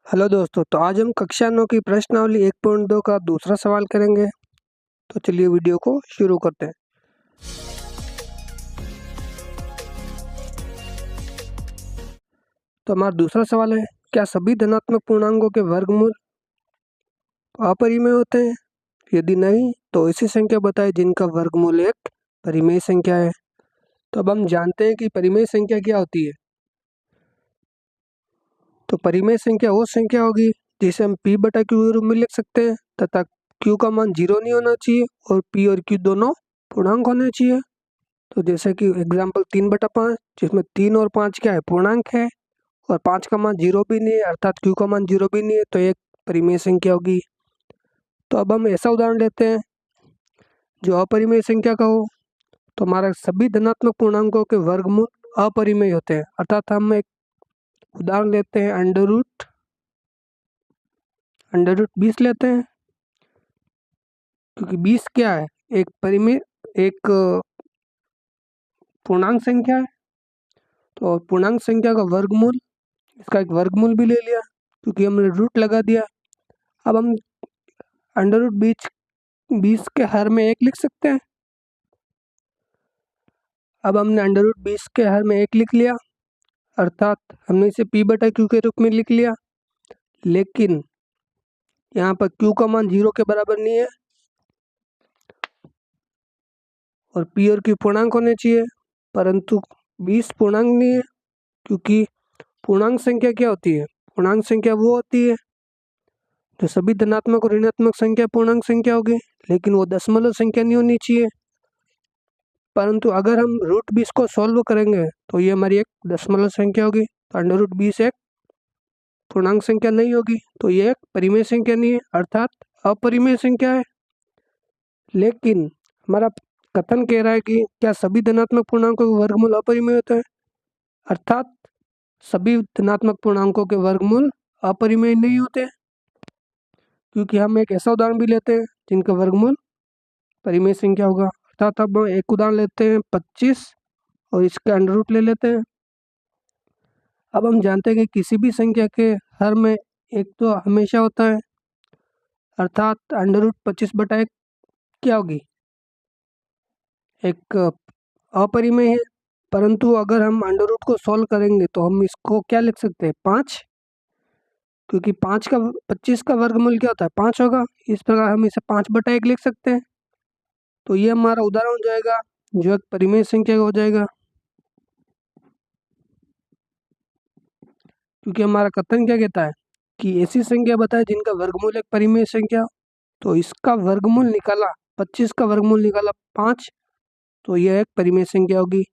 Hello दोस्तों, तो आज हम कक्षा 9 की प्रश्नावली 1.2 का दूसरा सवाल करेंगे। तो चलिए वीडियो को शुरू करते हैं। तो हमारा दूसरा सवाल है, क्या सभी धनात्मक पूर्णांकों के वर्गमूल अपरिमेय होते हैं? यदि नहीं, तो ऐसी संख्या बताएं जिनका वर्गमूल एक परिमेय संख्या है। तो अब हम जानते हैं कि परिमेय संख्या क्या होती है। तो परिमेय संख्या वो संख्या होगी जिसे हम p बटा क्यू के रूप में लिख सकते हैं तथा q का मान 0 नहीं होना चाहिए और p और q दोनों पूर्णांक होने चाहिए। तो जैसे कि एग्जाम्पल 3/5, जिसमें 3 और 5 क्या है, पूर्णांक है और 5 का मान 0 भी नहीं है, अर्थात q का मान 0 भी नहीं है, तो एक परिमेय संख्या होगी। तो अब हम ऐसा उदाहरण लेते हैं जो अपरिमेय संख्या का हो। तो हमारा सभी धनात्मक पूर्णांकों के वर्गमूल अपरिमेय होते हैं, अर्थात हम एक उदाहरण लेते हैं अंडर रूट 20 लेते हैं, क्योंकि 20 क्या है, एक परिमेय एक पूर्णांक संख्या है। तो पूर्णांक संख्या का वर्गमूल, इसका एक वर्गमूल भी ले लिया क्योंकि हमने रूट लगा दिया। अब हम अंडर रूट 20 के हर में 1 लिख सकते हैं। अब हमने अंडर रूट 20 के हर में 1 लिख लिया, अर्थात हमने इसे p बटा क्यू के रूप में लिख लिया। लेकिन यहाँ पर q का मान 0 के बराबर नहीं है और p और q पूर्णांक होने चाहिए, परंतु 20 पूर्णांक नहीं है, क्योंकि पूर्णांक संख्या क्या होती है, पूर्णांक संख्या वो होती है जो सभी धनात्मक और ऋणात्मक संख्या पूर्णांक संख्या होगी, लेकिन वो दशमलव संख्या नहीं होनी चाहिए। परंतु अगर हम रूट 20 को सॉल्व करेंगे तो ये हमारी एक दशमलव संख्या होगी। तो अंडर रूट 20 एक पूर्णांक संख्या नहीं होगी, तो ये एक परिमेय संख्या नहीं है, अर्थात अपरिमेय संख्या है। लेकिन हमारा कथन कह रहा है कि क्या सभी धनात्मक पूर्णांकों के वर्गमूल अपरिमेय होते हैं, अर्थात सभी धनात्मक पूर्णांकों के वर्गमूल अपरिमेय नहीं होते, क्योंकि हम एक ऐसा उदाहरण भी लेते हैं जिनका वर्गमूल परिमेय संख्या होगा। अर्थात अब हम एक उदाहरण लेते हैं 25 और इसके अंडर रूट ले लेते हैं। अब हम जानते हैं कि किसी भी संख्या के हर में 1 तो हमेशा होता है, अर्थात अंडर रूट 25/1 क्या होगी, एक अपरिमेय है। परंतु अगर हम अंडर रूट को सॉल्व करेंगे तो हम इसको क्या लिख सकते हैं, 5, क्योंकि 25 का वर्गमूल क्या होता है, 5 होगा। इस प्रकार हम इसे 5/1 लिख सकते हैं। तो ये हमारा उदाहरण हो जाएगा जो एक परिमेय संख्या हो जाएगा, क्योंकि हमारा कथन क्या कहता है कि ऐसी संख्या बताए जिनका वर्गमूल एक परिमेय संख्या। तो इसका वर्गमूल निकाला, 25 का वर्गमूल निकाला 5, तो यह एक परिमेय संख्या होगी।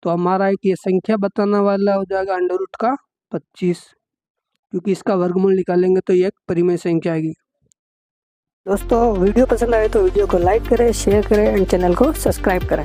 तो हमारा एक ये संख्या बताने वाला हो जाएगा अंडर रूट का 25, क्योंकि इसका वर्गमूल निकालेंगे तो ये एक परिमेय संख्या आएगी। दोस्तों, वीडियो पसंद आए तो वीडियो को लाइक करें, शेयर करें एंड चैनल को सब्सक्राइब करें।